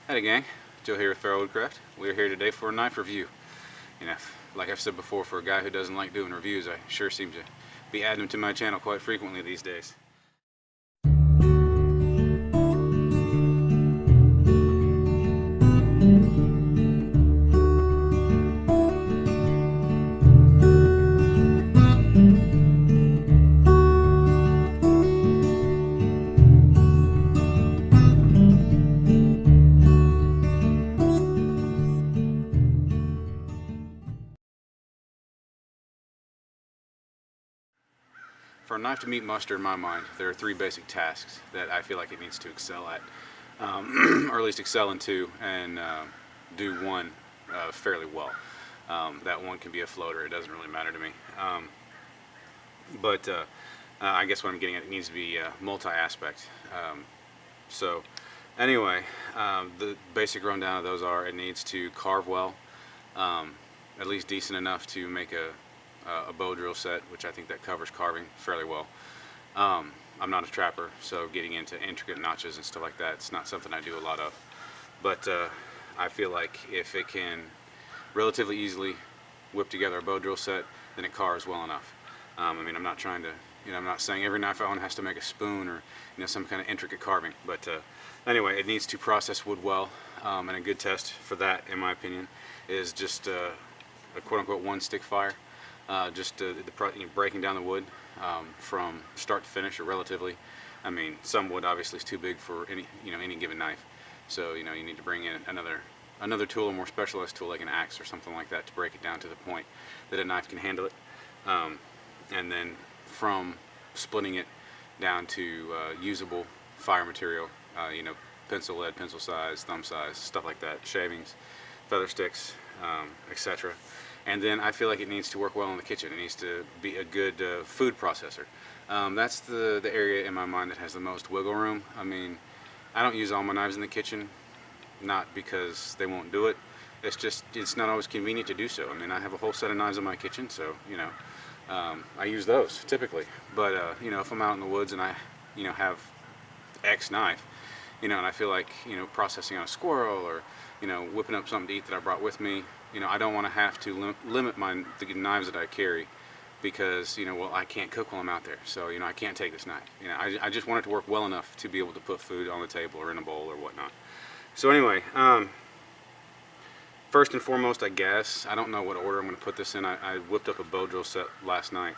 Howdy gang, Joe here with Feral Woodcraft. We're here today for a knife review. You know, like I've said before, for a guy who doesn't like doing reviews, I sure seem to be adding them to my channel quite frequently these days. For a knife to meet muster in my mind, there are three basic tasks that I feel like it needs to excel at, or at least excel in two, and do one fairly well. That one can be a floater, it doesn't really matter to me. But I guess what I'm getting at, it needs to be multi-aspect. So anyway, the basic rundown of those are: it needs to carve well, at least decent enough to make a bow drill set, which I think that covers carving fairly well. I'm not a trapper, so getting into intricate notches and stuff like that, it's not something I do a lot of. But I feel like if it can relatively easily whip together a bow drill set, then it carves well enough. I mean, I'm not trying to, I'm not saying every knife I own has to make a spoon or, some kind of intricate carving. But anyway, it needs to process wood well, and a good test for that, in my opinion, is just a quote-unquote one-stick fire. Breaking down the wood from start to finish, or relatively. I mean, some wood obviously is too big for any given knife. So you need to bring in another tool, a more specialized tool like an axe or something like that, to break it down to the point that a knife can handle it. And then from splitting it down to usable fire material, pencil lead, pencil size, thumb size, stuff like that, shavings, feather sticks, etc. And then I feel like it needs to work well in the kitchen. It needs to be a good food processor. That's the area in my mind that has the most wiggle room. I mean, I don't use all my knives in the kitchen, not because they won't do it. It's just, it's not always convenient to do so. I mean, I have a whole set of knives in my kitchen, so, I use those typically. But, if I'm out in the woods and I, have X knife, and I feel like, processing on a squirrel or, whipping up something to eat that I brought with me, I don't want to have to limit the knives that I carry because, well, I can't cook while I'm out there. So, I can't take this knife. I just want it to work well enough to be able to put food on the table or in a bowl or whatnot. So anyway, first and foremost, I guess, I don't know what order I'm going to put this in. I whipped up a bow drill set last night,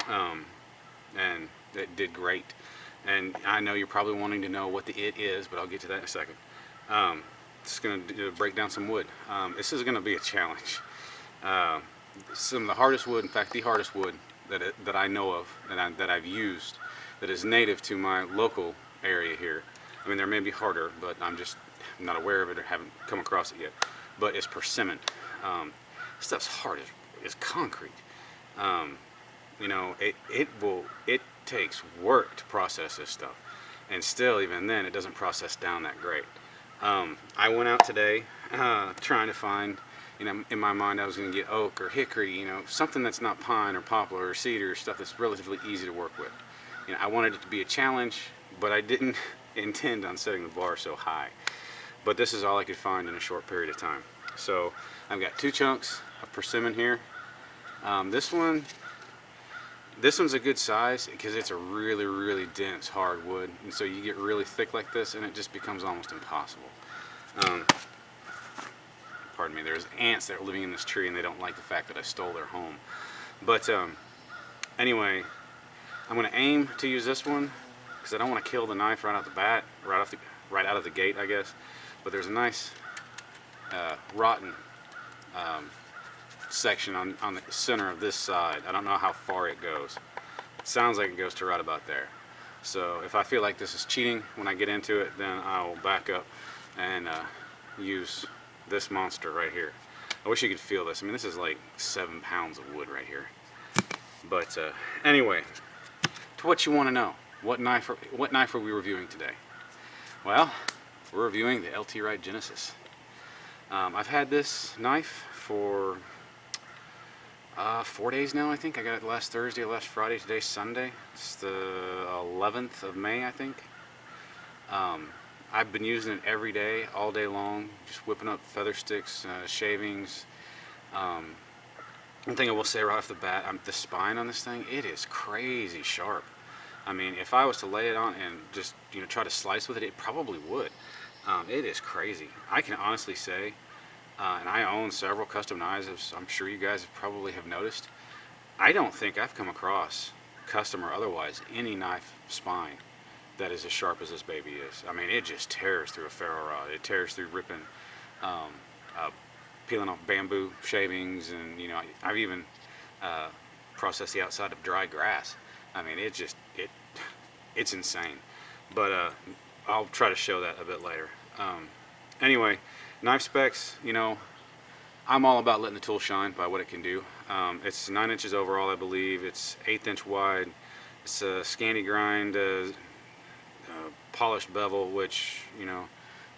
and it did great. And I know you're probably wanting to know what the it is, but I'll get to that in a second. Just going to break down some wood. This is going to be a challenge. Some of the hardest wood, in fact the hardest wood that I know of, that I've used, that is native to my local area here. I mean, there may be harder, but I'm just not aware of it or haven't come across it yet. But it's persimmon. This stuff's hard as concrete. It takes work to process this stuff, and still, even then, it doesn't process down that great. I went out today trying to find, in my mind I was going to get oak or hickory, something that's not pine or poplar or cedar, or stuff that's relatively easy to work with. I wanted it to be a challenge, but I didn't intend on setting the bar so high. But this is all I could find in a short period of time. So I've got two chunks of persimmon here. This one's a good size because it's a really, really dense hard wood, and so you get really thick like this and it just becomes almost impossible. Pardon me, there's ants that are living in this tree and they don't like the fact that I stole their home. But anyway, I'm going to aim to use this one because I don't want to kill the knife right out the bat, right out of the gate, I guess. But there's a nice rotten section on the center of this side. I don't know how far it goes. It sounds like it goes to right about there. So if I feel like this is cheating when I get into it, then I'll back up and use this monster right here. I wish you could feel this. I mean, this is like 7 pounds of wood right here. But anyway, to what you want to know. What knife are we reviewing today? Well, we're reviewing the LT Wright Genesis. I've had this knife for 4 days now, I think. I got it last Thursday, last Friday, today's Sunday. It's the 11th of May, I think. I've been using it every day, all day long, just whipping up feather sticks, shavings. One thing I will say right off the bat, the spine on this thing, it is crazy sharp. I mean, if I was to lay it on and just try to slice with it, it probably would. It is crazy. I can honestly say, and I own several custom knives, as I'm sure you guys probably have noticed. I don't think I've come across, custom or otherwise, any knife spine that is as sharp as this baby is. I mean, it just tears through a ferro rod. It tears through ripping, um, peeling off bamboo shavings, and I've even processed the outside of dry grass. I mean, it's insane. But I'll try to show that a bit later. Anyway, knife specs, I'm all about letting the tool shine by what it can do. It's 9 inches overall, I believe. It's 1/8 inch wide. It's a Scandi grind, polished bevel, which,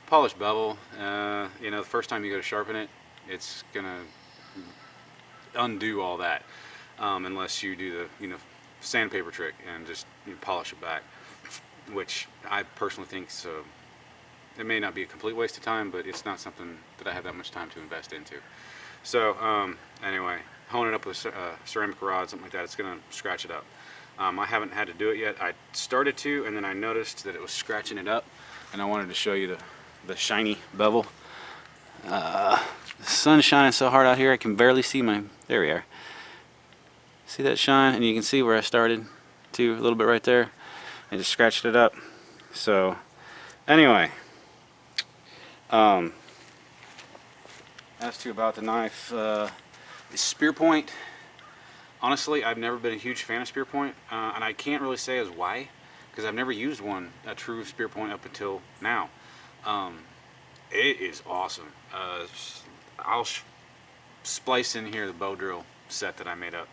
polished bevel, the first time you go to sharpen it, it's gonna undo all that, unless you do the, sandpaper trick and just polish it back, which I personally think so. It may not be a complete waste of time, but it's not something that I have that much time to invest into. So anyway, hone it up with ceramic rod, something like that. It's gonna scratch it up. I haven't had to do it yet. I started to, and then I noticed that it was scratching it up, and I wanted to show you the shiny bevel. The sun's shining so hard out here I can barely see there we are. See that shine? And you can see where I started too, a little bit right there. I just scratched it up. So anyway, as to about the knife, the spear point, honestly, I've never been a huge fan of spear point, and I can't really say as why, because I've never used a true spear point up until now. It is awesome. I'll splice in here the bow drill set that I made up.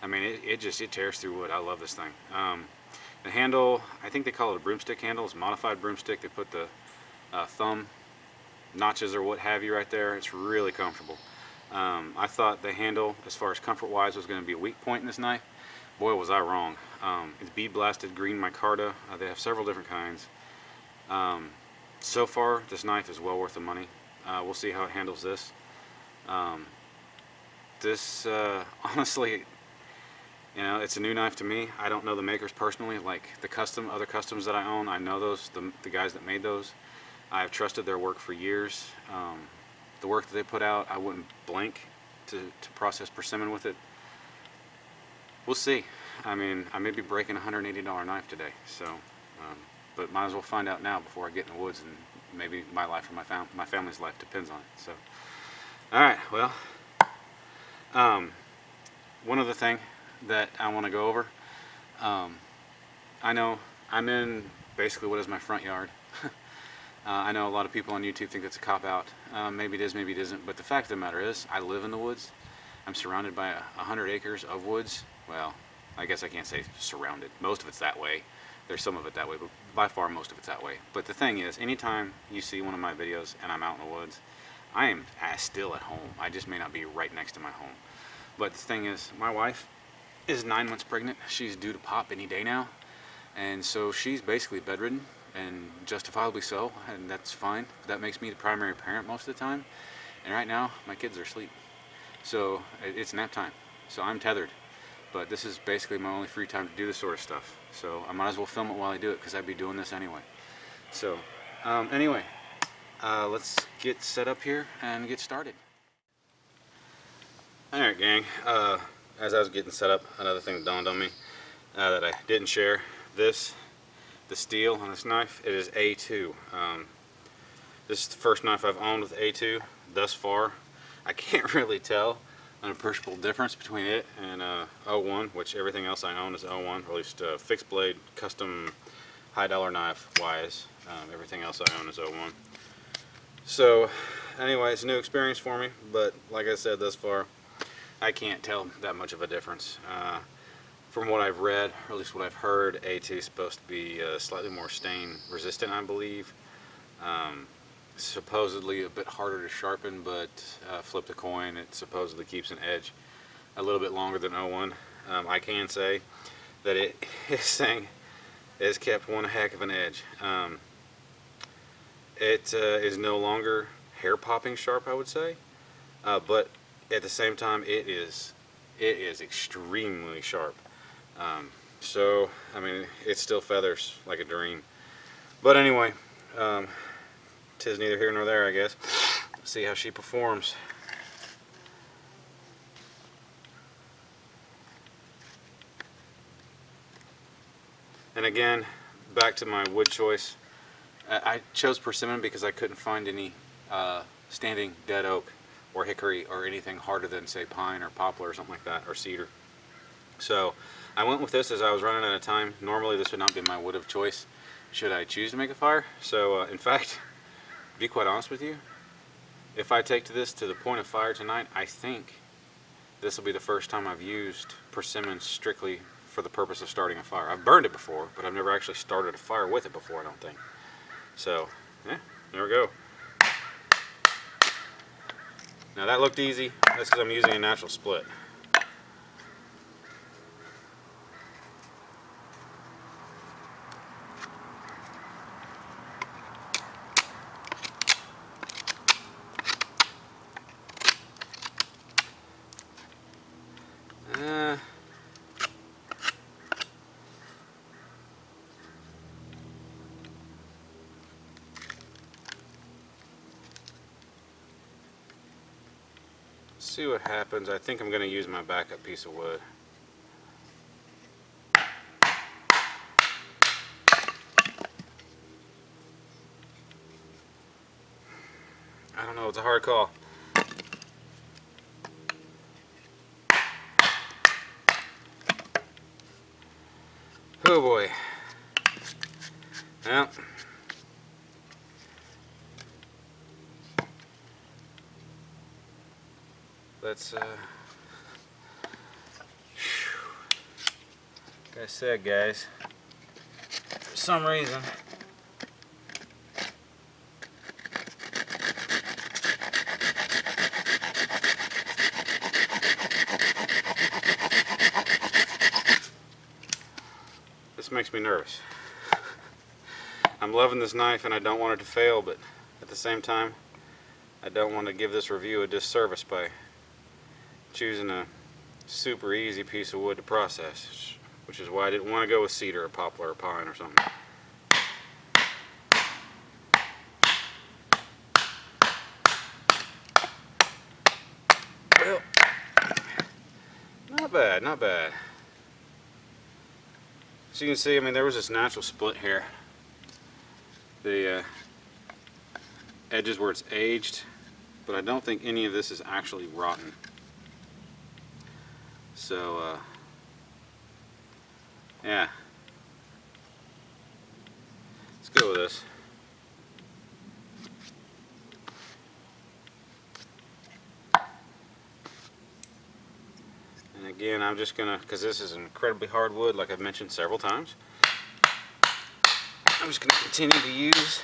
I mean, it tears through wood. I love this thing. The handle, I think they call it a broomstick handle. It's a modified broomstick. They put the thumb notches or what have you right there. It's really comfortable. I thought the handle, as far as comfort wise, was going to be a weak point in this knife. Boy, was I wrong. It's bead blasted green micarta. They have several different kinds. So far, this knife is well worth the money. We'll see how it handles this. Honestly, it's a new knife to me. I don't know the makers personally, like the other customs that I own. I know the guys that made those. I've trusted their work for years. The work that they put out, I wouldn't blink to process persimmon with it. We'll see. I mean, I may be breaking a $180 knife today, so but might as well find out now before I get in the woods, and maybe my life or my family's life depends on it. So, all right, well, one other thing that I want to go over. I know I'm in basically what is my front yard. I know a lot of people on YouTube think that's a cop-out. Maybe it is, maybe it isn't, but the fact of the matter is, I live in the woods. I'm surrounded by 100 acres of woods. Well, I guess I can't say surrounded. Most of it's that way. There's some of it that way, but by far most of it's that way. But the thing is, anytime you see one of my videos and I'm out in the woods, I am still at home. I just may not be right next to my home. But the thing is, my wife is 9 months pregnant. She's due to pop any day now. And so she's basically bedridden, and justifiably so, and that's fine. That makes me the primary parent most of the time. And right now, my kids are asleep. So it's nap time. So I'm tethered. But this is basically my only free time to do this sort of stuff. So I might as well film it while I do it, because I'd be doing this anyway. So anyway, let's get set up here and get started. Alright, gang, as I was getting set up, another thing that dawned on me that I didn't share. The steel on this knife, it is A2. This is the first knife I've owned with A2 thus far. I can't really tell an appreciable difference between it and 01, which everything else I own is 01, or at least fixed blade, custom, high dollar knife wise. Everything else I own is 01. So anyway, it's a new experience for me, but like I said, thus far, I can't tell that much of a difference. From what I've read, or at least what I've heard, A2 is supposed to be slightly more stain resistant, I believe. Supposedly a bit harder to sharpen, but flip the coin, it supposedly keeps an edge a little bit longer than 01. I can say that this thing has kept one heck of an edge. It is no longer hair popping sharp, I would say, but at the same time, it is extremely sharp. So I mean, it still feathers like a dream. But anyway, tis neither here nor there, I guess. Let's see how she performs. And again, back to my wood choice. I chose persimmon because I couldn't find any standing dead oak or hickory or anything harder than, say, pine or poplar or something like that, or cedar. So I went with this as I was running out of time. Normally this would not be my wood of choice should I choose to make a fire. So in fact, to be quite honest with you, if I take this to the point of fire tonight, I think this will be the first time I've used persimmon strictly for the purpose of starting a fire. I've burned it before, but I've never actually started a fire with it before, I don't think. So, yeah, there we go. Now that looked easy. That's because I'm using a natural split. See what happens. I think I'm going to use my backup piece of wood. I don't know, it's a hard call. Oh boy. Well, let's like I said, guys, for some reason this makes me nervous. I'm loving this knife and I don't want it to fail, but at the same time I don't want to give this review a disservice by choosing a super easy piece of wood to process, which is why I didn't want to go with cedar or poplar or pine or something. Well, not bad, not bad. So you can see, I mean, there was this natural split here. The edges where it's aged, but I don't think any of this is actually rotten. So, yeah. Let's go with this. And again, I'm just gonna, because this is an incredibly hard wood, like I've mentioned several times, I'm just gonna continue to use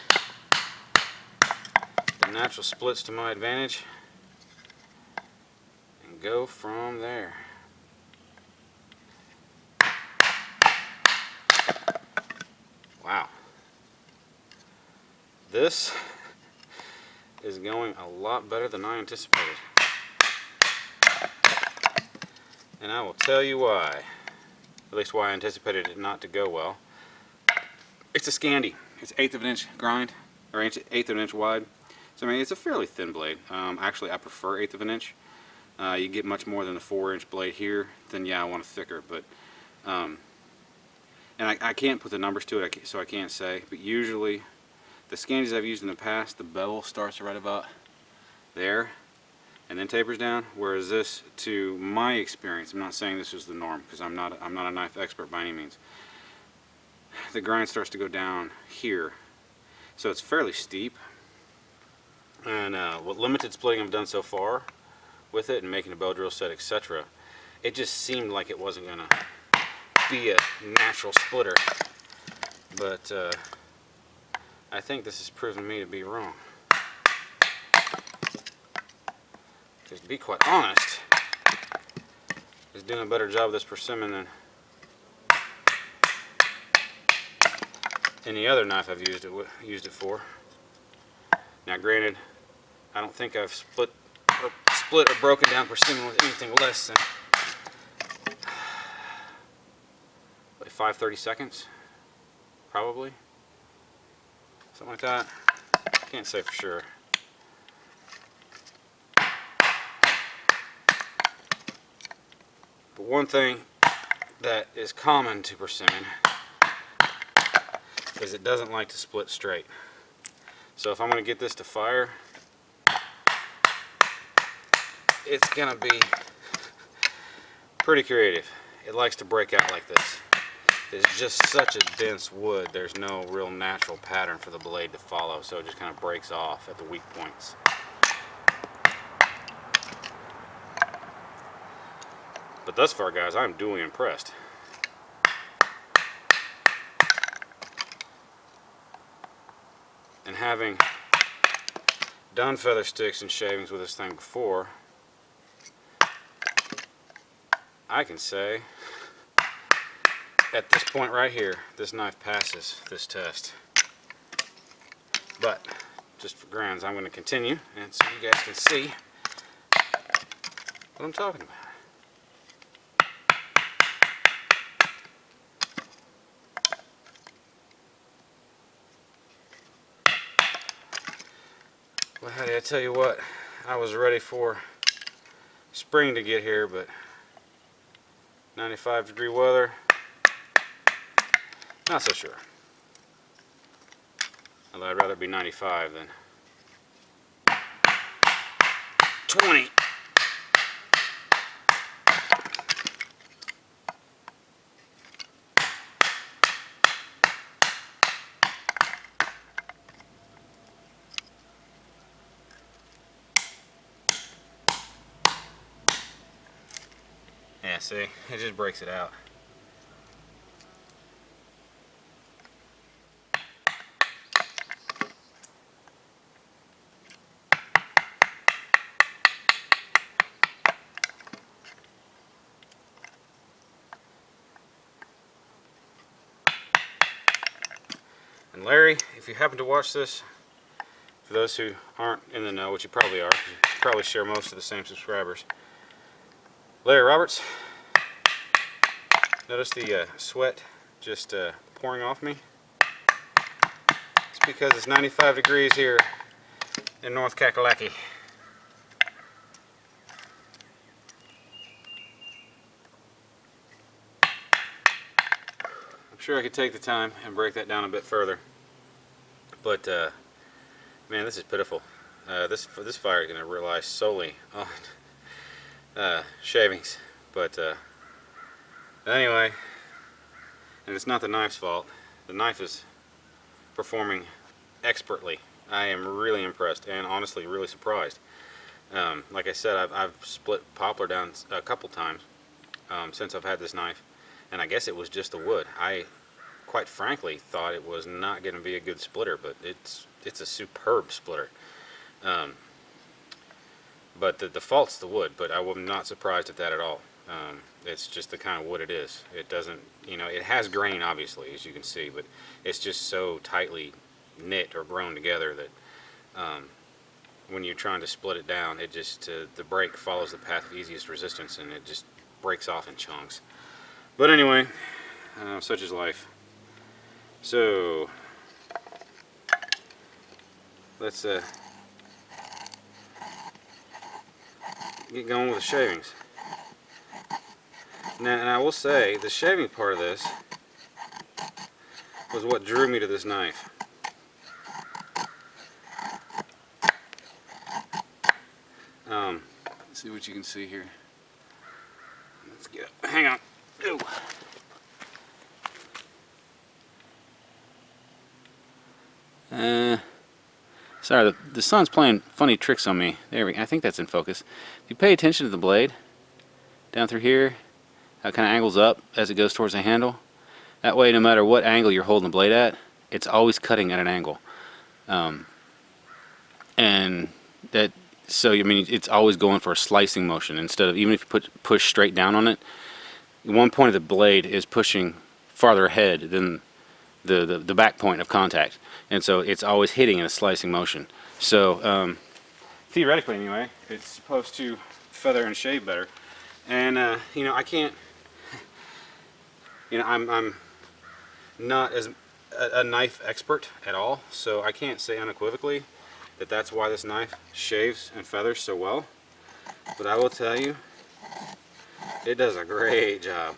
the natural splits to my advantage and go from there. Wow. This is going a lot better than I anticipated. And I will tell you why. At least why I anticipated it not to go well. It's a Scandi. It's 1/8 of an inch grind, or 1/8 of an inch wide. So I mean, it's a fairly thin blade. Actually, I prefer 1/8 of an inch. You get much more than a 4-inch blade here. Then yeah, I want a thicker. But and I can't put the numbers to it, so I can't say. But usually, the Scandis I've used in the past, the bevel starts right about there, and then tapers down. Whereas this, to my experience, I'm not saying this is the norm because I'm not a knife expert by any means. The grind starts to go down here, so it's fairly steep. And what limited splitting I've done so far with it and making a bow drill set, etc., it just seemed like it wasn't gonna be a natural splitter. But I think this has proven me to be wrong. Because to be quite honest, it's doing a better job of this persimmon than any other knife I've used it for. Now granted, I don't think I've split or broken down persimmon with anything less than like 5/30 seconds, probably. Something like that. Can't say for sure. But one thing that is common to persimmon is it doesn't like to split straight. So if I'm going to get this to fire, it's going to be pretty creative. It likes to break out like this. It's just such a dense wood, there's no real natural pattern for the blade to follow, so it just kind of breaks off at the weak points. But thus far, guys, I'm duly impressed. And having done feather sticks and shavings with this thing before, I can say at this point right here, this knife passes this test. But just for grounds, I'm going to continue, and so you guys can see what I'm talking about. Well, howdy, I tell you what, I was ready for spring to get here, but 95-degree weather, not so sure. Although I'd rather be 95 than 20. Yeah, see, it just breaks it out. And Larry, if you happen to watch this, for those who aren't in the know, which you probably are, you probably share most of the same subscribers. Larry Roberts, notice the sweat just pouring off me? It's because it's 95 degrees here in North Kakalaki. I'm sure I could take the time and break that down a bit further, but man, this is pitiful. This fire is going to rely solely on shavings, but anyway, and it's not the knife's fault. The knife is performing expertly. I am really impressed and honestly really surprised. Like I said, I've split poplar down a couple times since I've had this knife, and I guess it was just the wood. I quite frankly thought it was not going to be a good splitter, but it's a superb splitter. But the fault's the wood, but I am not surprised at that at all. It's just the kind of wood it is. It doesn't, you know, it has grain obviously, as you can see, but it's just so tightly knit or grown together that when you're trying to split it down, it just, the break follows the path of easiest resistance and it just breaks off in chunks. But anyway, such is life. So, let's get going with the shavings. Now, and I will say, the shaving part of this was what drew me to this knife. Let's see what you can see here. Let's get up. Hang on. Ooh. Sorry, the sun's playing funny tricks on me. There we go. I think that's in focus. If you pay attention to the blade, down through here, how it kind of angles up as it goes towards the handle. That way, no matter what angle you're holding the blade at, it's always cutting at an angle. And that, so I mean, it's always going for a slicing motion instead of, even if you push straight down on it, one point of the blade is pushing farther ahead than the back point of contact, and so it's always hitting in a slicing motion. So theoretically, anyway, it's supposed to feather and shave better. And you know, I can't. You know, I'm not as a knife expert at all, so I can't say unequivocally that that's why this knife shaves and feathers so well. But I will tell you, it does a great job.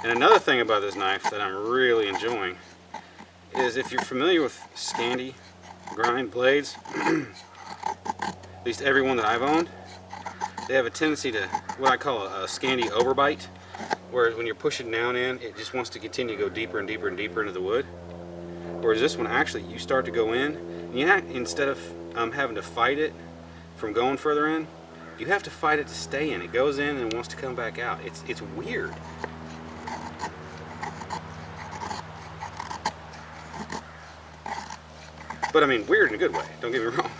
And another thing about this knife that I'm really enjoying is, if you're familiar with Scandi grind blades, at least every one that I've owned, they have a tendency to what I call a Scandi overbite, where when you're pushing down in, it just wants to continue to go deeper and deeper and deeper into the wood. Whereas this one, actually, you start to go in, and you have, instead of having to fight it from going further in, you have to fight it to stay in. It goes in and wants to come back out. It's weird. But I mean, weird in a good way, don't get me wrong.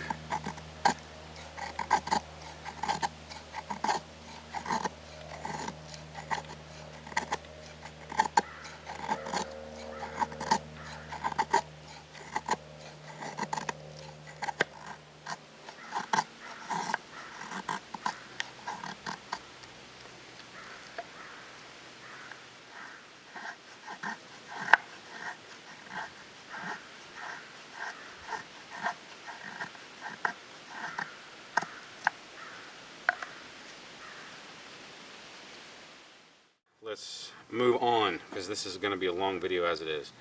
Let's move on, because this is going to be a long video as it is.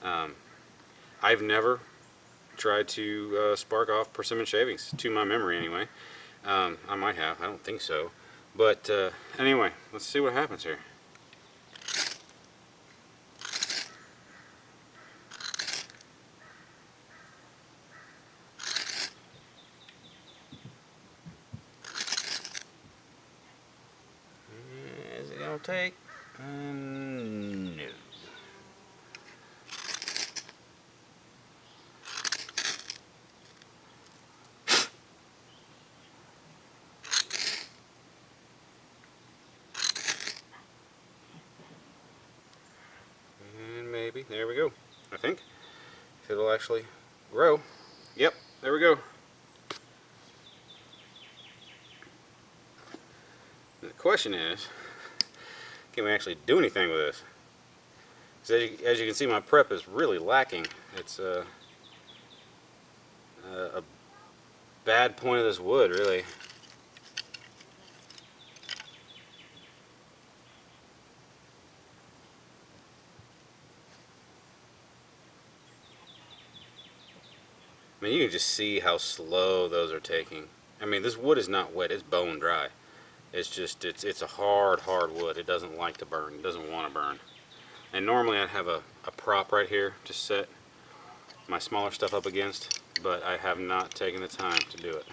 I've never tried to spark off persimmon shavings, to my memory anyway. I might have, I don't think so. But anyway, let's see what happens here. Is it going to take? No. And maybe, there we go. I think if it'll actually grow. Yep, there we go. The question is, can we actually do anything with this? As you can see, my prep is really lacking. It's a bad point of this wood, really. I mean, you can just see how slow those are taking. I mean, this wood is not wet, it's bone dry. It's just, it's a hard wood. It doesn't like to burn. It doesn't want to burn. And normally I'd have a prop right here to set my smaller stuff up against, but I have not taken the time to do it.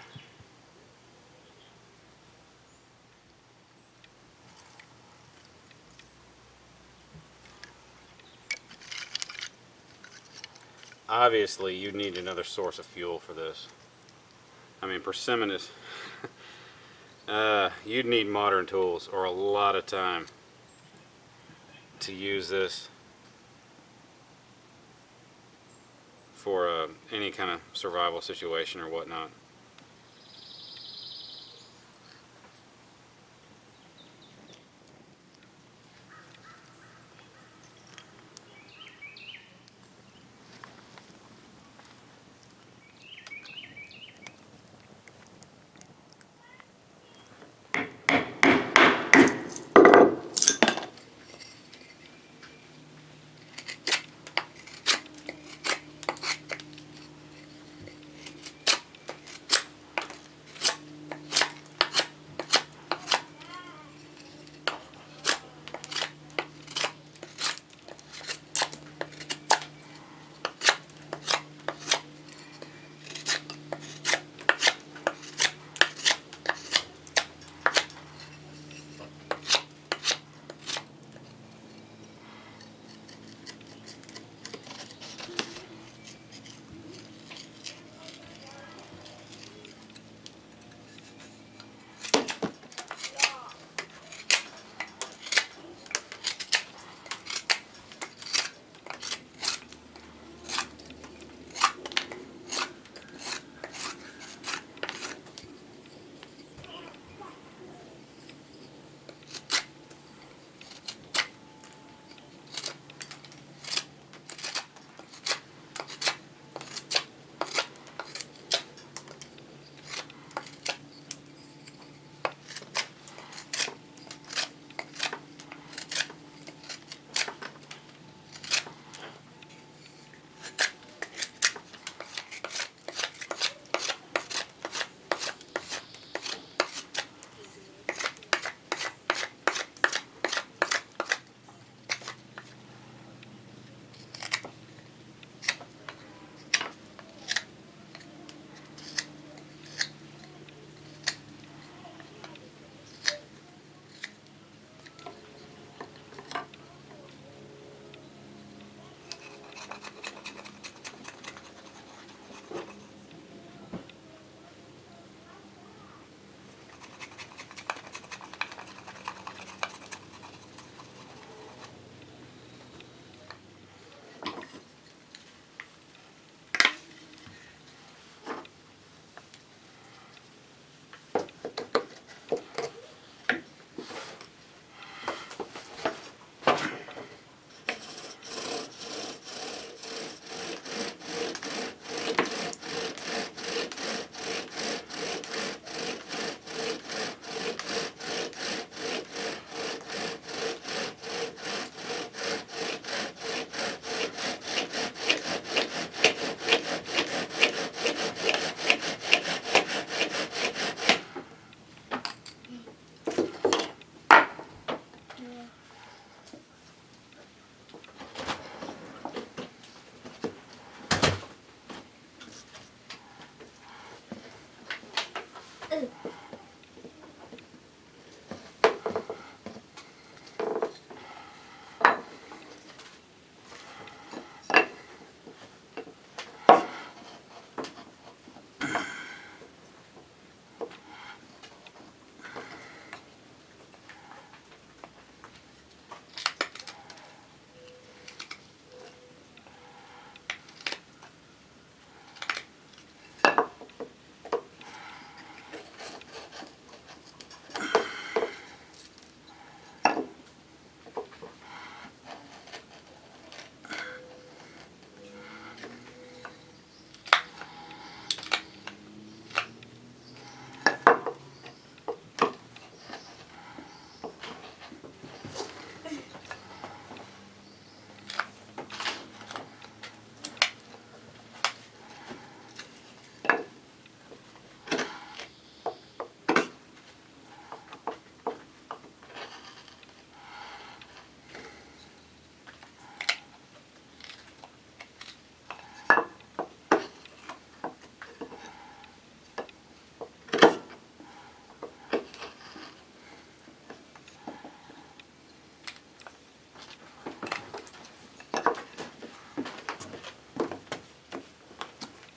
Obviously, you need another source of fuel for this. I mean, persimmon is... you'd need modern tools or a lot of time to use this for any kind of survival situation or whatnot.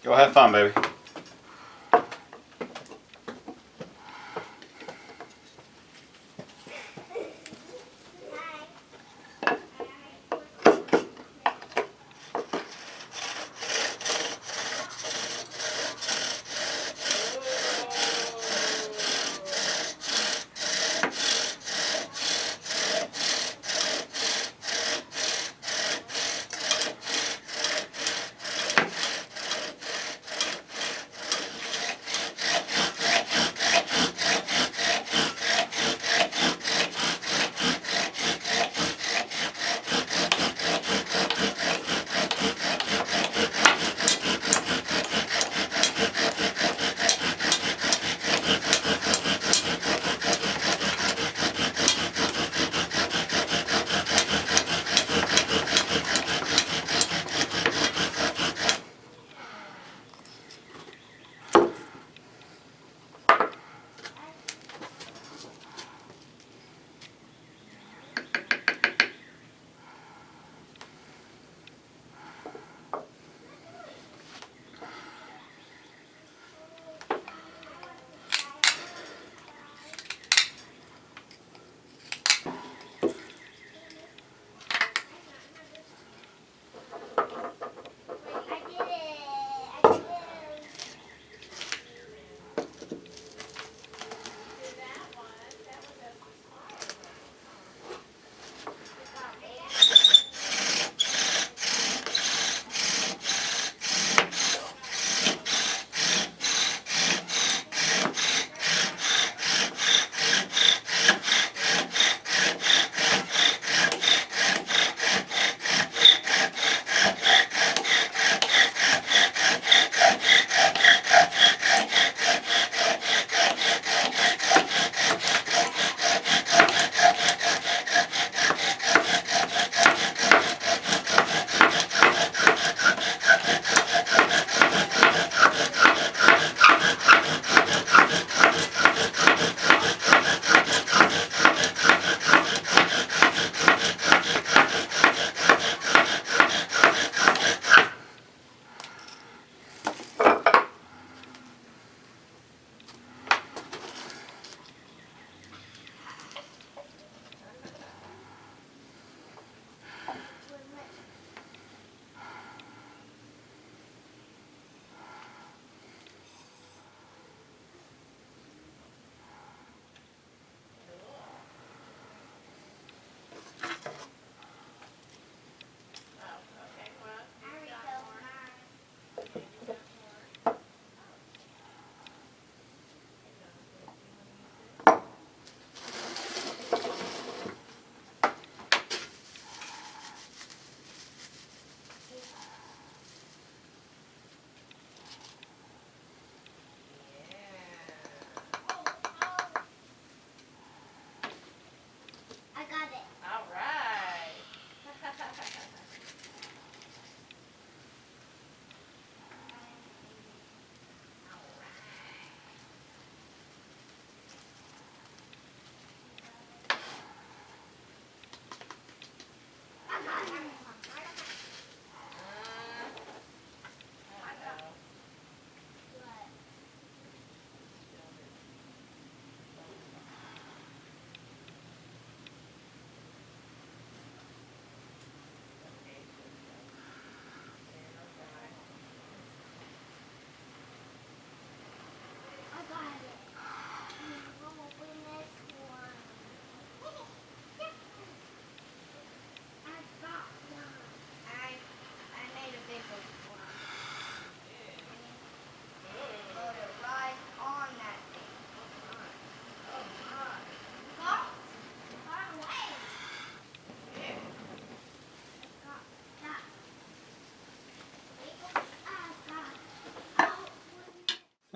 Go have fun, baby.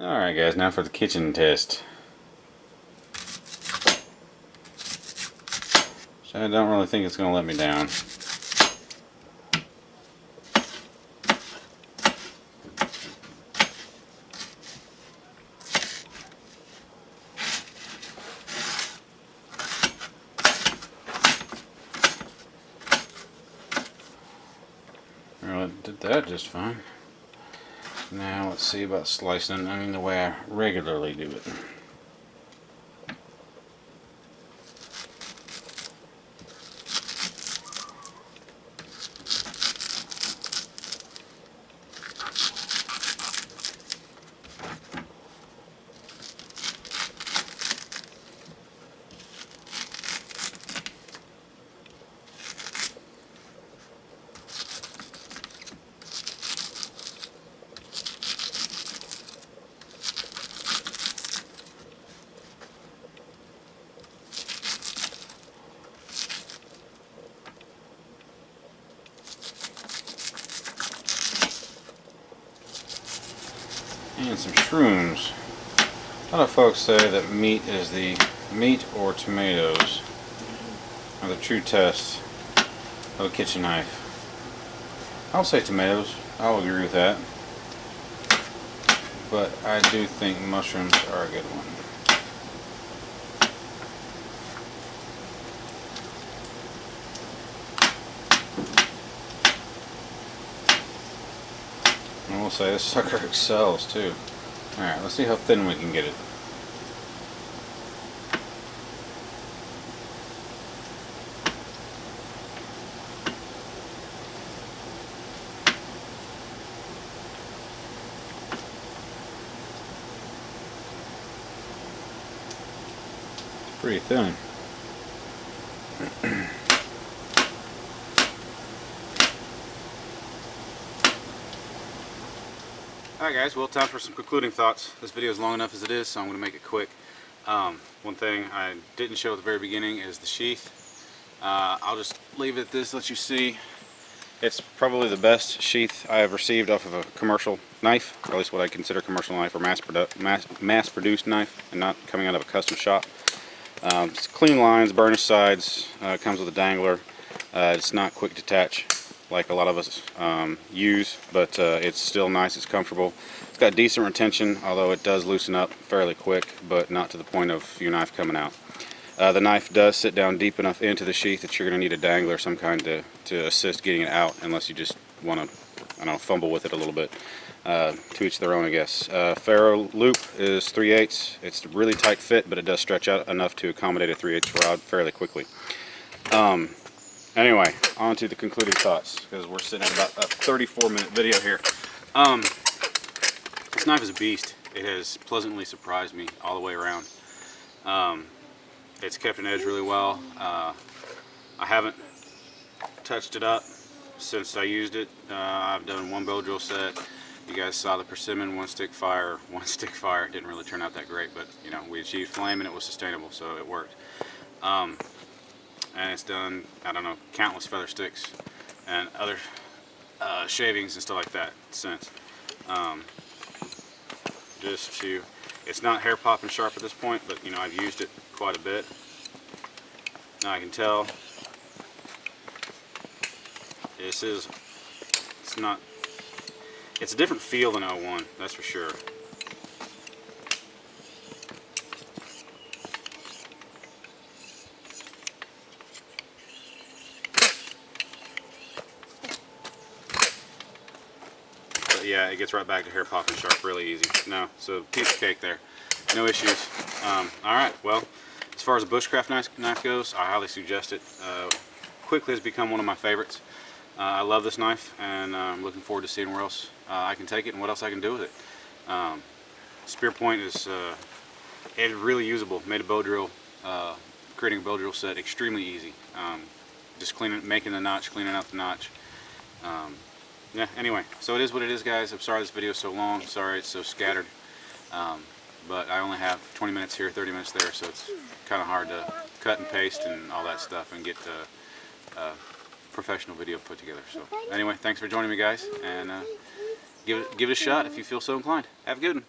Alright guys, now for the kitchen test. So I don't really think it's going to let me down. Well, it did that just fine. Now let's see about slicing it, I mean the way I regularly do it. And some shrooms. A lot of folks say that meat or tomatoes are the true test of a kitchen knife. I'll say tomatoes. I'll agree with that. But I do think mushrooms are a good one. And we'll say this sucker excels too. Alright, let's see how thin we can get it. Pretty thin. Alright guys, well, time for some concluding thoughts. This video is long enough as it is, so I'm going to make it quick. One thing I didn't show at the very beginning is the sheath. I'll just leave it at this, let you see. It's probably the best sheath I have received off of a commercial knife, or at least what I consider commercial knife, or mass-produced knife, and not coming out of a custom shop. It's clean lines, burnished sides, comes with a dangler. It's not quick detach like a lot of us use, but it's still nice, it's comfortable. It's got decent retention, although it does loosen up fairly quick, but not to the point of your knife coming out. The knife does sit down deep enough into the sheath that you're going to need a dangler of some kind to assist getting it out, unless you just want to, I don't know, fumble with it a little bit. To each their own, I guess. Ferro loop is 3/8. It's a really tight fit, but it does stretch out enough to accommodate a 3/8 rod fairly quickly. Anyway, on to the concluding thoughts, because we're sitting at about a 34-minute video here. This knife is a beast. It has pleasantly surprised me all the way around. It's kept an edge really well. I haven't touched it up since I used it. I've done one bow drill set. You guys saw the persimmon one stick fire. It didn't really turn out that great, but you know, we achieved flame and it was sustainable, so it worked. And it's done, I don't know, countless feather sticks and other shavings and stuff like that since. It's not hair popping sharp at this point, but you know, I've used it quite a bit. Now I can tell it's a different feel than 01, that's for sure. But yeah, it gets right back to hair popping sharp really easy. No, so piece of cake there. No issues. Alright, well, as far as a bushcraft knife goes, I highly suggest it. Quickly has become one of my favorites. I love this knife, and I'm looking forward to seeing where else I can take it and what else I can do with it. Spear point is it's really usable. Made a bow drill, creating a bow drill set extremely easy. Just making the notch, cleaning out the notch. Yeah. Anyway, so it is what it is, guys. I'm sorry this video is so long. I'm sorry it's so scattered. But I only have 20 minutes here, 30 minutes there, so it's kind of hard to cut and paste and all that stuff and get the professional video put together. So anyway, thanks for joining me, guys, and give it a shot if you feel so inclined. Have a good one.